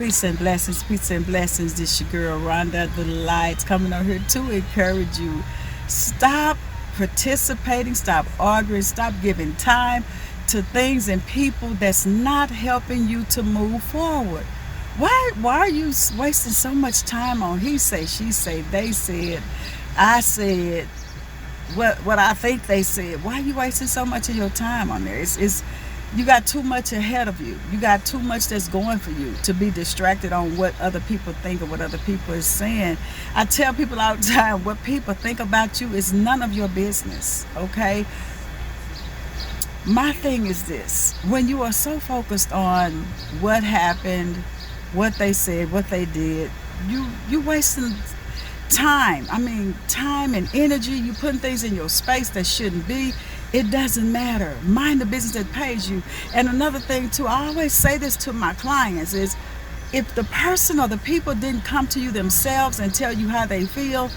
Peace and blessings. This your girl Rhonda the Lights coming out here to encourage you. Stop participating, stop arguing, stop giving time to things and people that's not helping you to move forward. Why are you wasting so much time on he say, she say, they said, I said, what I think they said? Why are you wasting so much of your time on there? It's you got too much ahead of you. You got too much that's going for you to be distracted on what other people think or what other people are saying. I tell people all the time, what people think about you is none of your business, okay? My thing is this: when you are so focused on what happened, what they said, what they did, you wasting time. I mean, time and energy. You putting things in your space that shouldn't be. It doesn't matter. Mind the business that pays you. And another thing too, I always say this to my clients is, if the person or the people didn't come to you themselves and tell you how they feel,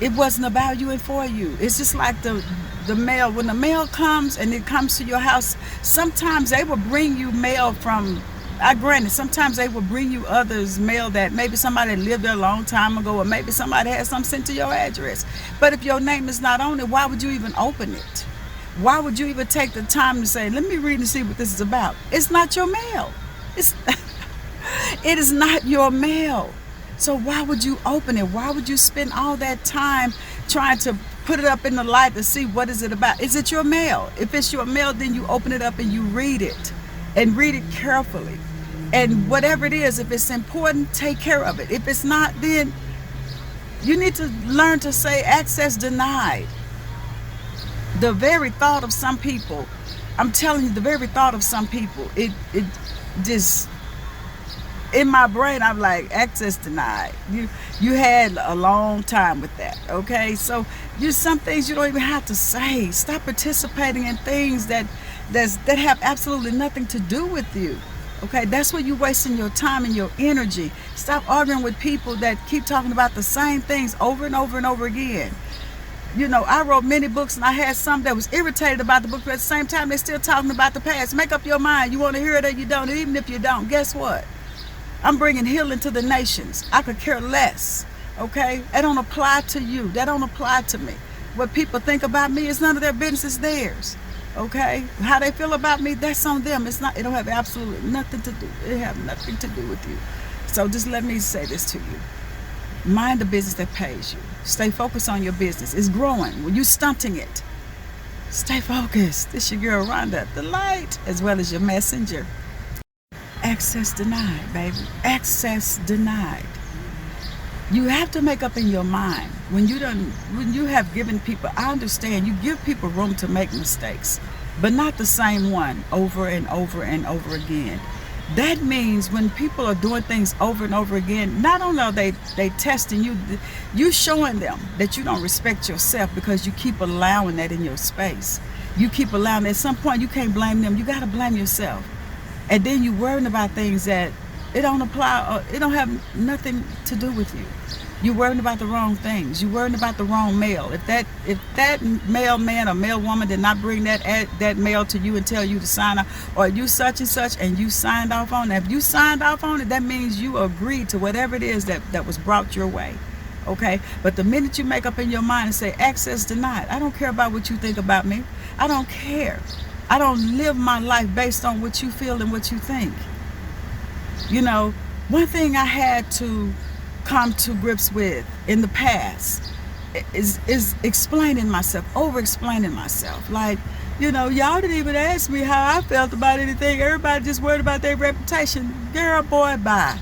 it wasn't about you and for you. It's just like the mail. When the mail comes and it comes to your house, sometimes they will bring you mail from, I granted, sometimes they will bring you others mail that maybe somebody lived there a long time ago, or maybe somebody had something sent to your address. But if your name is not on it, why would you even open it? Why would you even take the time to say, let me read and see what this is about? It's not your mail. It is not your mail. So why would you open it? Why would you spend all that time trying to put it up in the light to see what is it about? Is it your mail? If it's your mail, then you open it up and you read it, and read it carefully. And whatever it is, if it's important, take care of it. If it's not, then you need to learn to say access denied. The very thought of some people, I'm telling you, the very thought of some people, it just, in my brain, I'm like, access denied. You had a long time with that, okay? So some things you don't even have to say. Stop participating in things that have absolutely nothing to do with you. Okay, that's where you're wasting your time and your energy. Stop arguing with people that keep talking about the same things over and over and over again. You know, I wrote many books and I had some that was irritated about the book, but at the same time, they're still talking about the past. Make up your mind. You want to hear it or you don't. And even if you don't, guess what? I'm bringing healing to the nations. I could care less, okay? That don't apply to you. That don't apply to me. What people think about me is none of their business, it's theirs, okay? How they feel about me, that's on them. It don't have absolutely nothing to do. It have nothing to do with you. So just let me say this to you. Mind the business that pays you. Stay focused on your business. It's growing. When you're stunting it, stay focused. This your girl Rhonda the Light, as well as your messenger. Access denied, baby. Access denied. You have to make up in your mind when you have given people. I understand you give people room to make mistakes, but not the same one over and over and over again. That means when people are doing things over and over again, not only are they testing you, you showing them that you don't respect yourself because you keep allowing that in your space. You keep allowing. At some point, you can't blame them. You got to blame yourself. And then you worrying about things that it don't apply, or it don't have nothing to do with you. You're worrying about the wrong things. You're worrying about the wrong mail. If that mailman or mail woman did not bring that mail to you and tell you to sign off, or you such and such, and you signed off on it. If you signed off on it, that means you agreed to whatever it is that was brought your way. Okay? But the minute you make up in your mind and say, access denied, I don't care about what you think about me. I don't care. I don't live my life based on what you feel and what you think. You know, one thing I had to come to grips with in the past is explaining myself, over explaining myself. Like, you know, y'all didn't even ask me how I felt about anything. Everybody just worried about their reputation. Girl, boy, bye.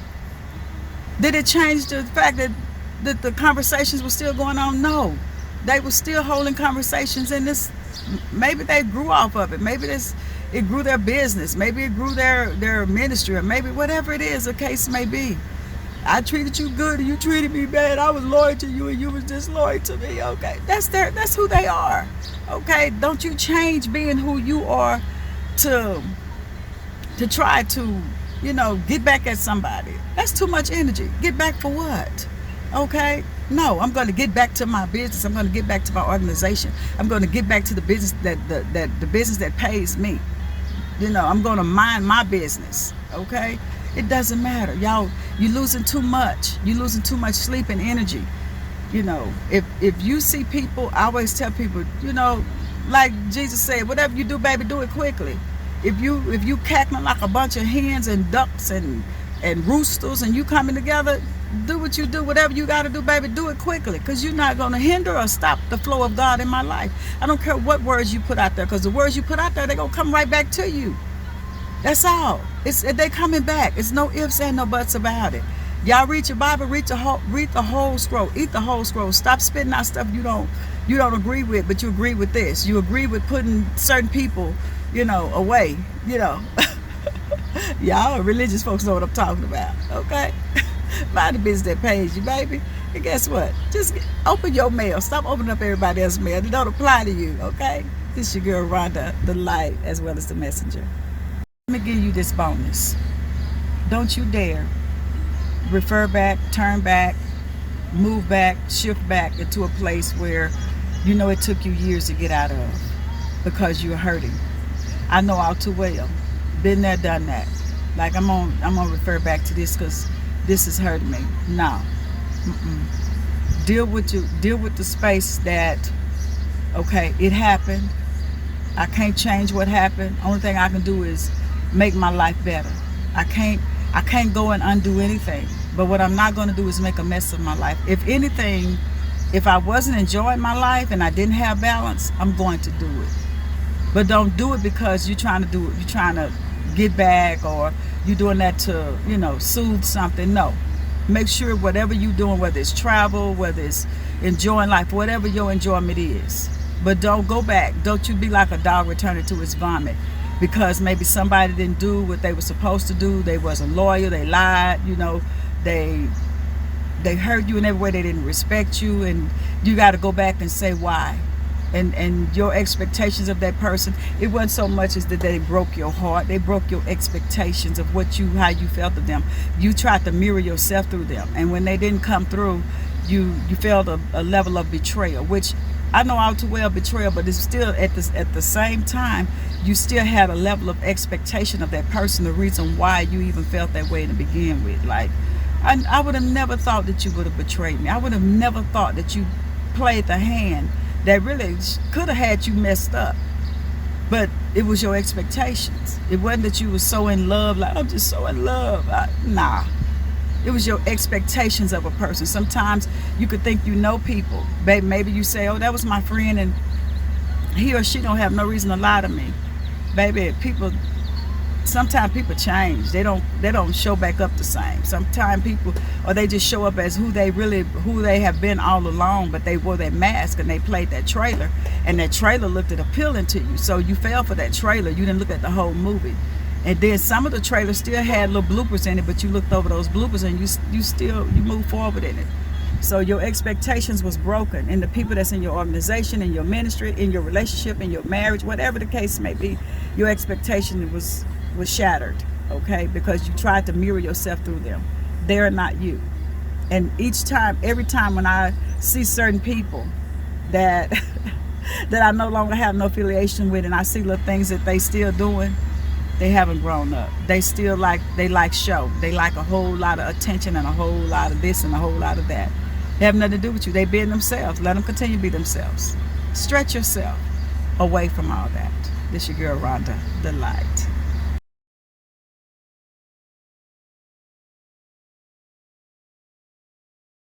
Did it change the fact that the conversations were still going on? No. They were still holding conversations, and this, maybe they grew off of it. Maybe it grew their business. Maybe it grew their ministry, or maybe whatever it is the case may be. I treated you good and you treated me bad. I was loyal to you and you was disloyal to me. Okay, that's who they are. Okay, don't you change being who you are to try to, you know, get back at somebody. That's too much energy. Get back for what? Okay, no, I'm going to get back to my business. I'm going to get back to my organization. I'm going to get back to the business the business that pays me. You know, I'm going to mind my business. Okay. It doesn't matter. Y'all, you're losing too much. You're losing too much sleep and energy. You know, if you see people, I always tell people, you know, like Jesus said, whatever you do, baby, do it quickly. If you cackling like a bunch of hens and ducks and roosters, and you coming together, do what you do, whatever you got to do, baby, do it quickly, because you're not going to hinder or stop the flow of God in my life. I don't care what words you put out there, because the words you put out there, they're going to come right back to you. That's all. They coming back. It's no ifs and no buts about it. Y'all read your Bible, read the whole scroll, eat the whole scroll. Stop spitting out stuff you don't agree with, but you agree with this. You agree with putting certain people, you know, away, you know. Y'all religious folks know what I'm talking about, okay? Mind the business that pays you, baby. And guess what? Just open your mail. Stop opening up everybody else's mail. It don't apply to you, okay? This is your girl, Rhonda, the light, as well as the messenger. Let me give you this bonus. Don't you dare refer back, turn back, move back, shift back into a place where you know it took you years to get out of because you're hurting. I know all too well. Been there, done that. Like I'm gonna refer back to this because this is hurting me. No. Deal with the space that, okay, it happened. I can't change what happened. Only thing I can do is make my life better. I can't go and undo anything. But what I'm not going to do is make a mess of my life. If anything, if I wasn't enjoying my life and I didn't have balance, I'm going to do it. But don't do it because you're trying to do it. You're trying to get back, or you're doing that to, you know, soothe something. No. Make sure whatever you're doing, whether it's travel, whether it's enjoying life, whatever your enjoyment is. But don't go back. Don't you be like a dog returning to its vomit because maybe somebody didn't do what they were supposed to do. They wasn't loyal. They lied. You know, they hurt you in every way. They didn't respect you, and you got to go back and say why. And your expectations of that person, it wasn't so much as that they broke your heart. They broke your expectations of how you felt of them. You tried to mirror yourself through them, and when they didn't come through, you felt a level of betrayal, which I know all too well betrayal, but it's still at the same time, you still had a level of expectation of that person, the reason why you even felt that way to begin with. Like, I would have never thought that you would have betrayed me. I would have never thought that you played the hand that really could have had you messed up. But it was your expectations. It wasn't that you were so in love, like, I'm just so in love. Nah. It was your expectations of a person. Sometimes you could think you know people. Baby, maybe you say, oh, that was my friend, and he or she don't have no reason to lie to me. Baby, sometimes people change. They don't show back up the same. Sometimes people, or they just show up as who they have been all along, but they wore that mask and they played that trailer, and that trailer looked appealing to you. So you fell for that trailer. You didn't look at the whole movie. And then some of the trailers still had little bloopers in it, but you looked over those bloopers and you moved forward in it. So your expectations was broken, and the people that's in your organization, in your ministry, in your relationship, in your marriage, whatever the case may be, your expectation was shattered, okay? Because you tried to mirror yourself through them. They're not you. And every time when I see certain people that that I no longer have no affiliation with, and I see little things that they still doing, they haven't grown up. They still like show. They like a whole lot of attention and a whole lot of this and a whole lot of that. They have nothing to do with you. They being themselves. Let them continue to be themselves. Stretch yourself away from all that. This your girl, Rhonda, the light.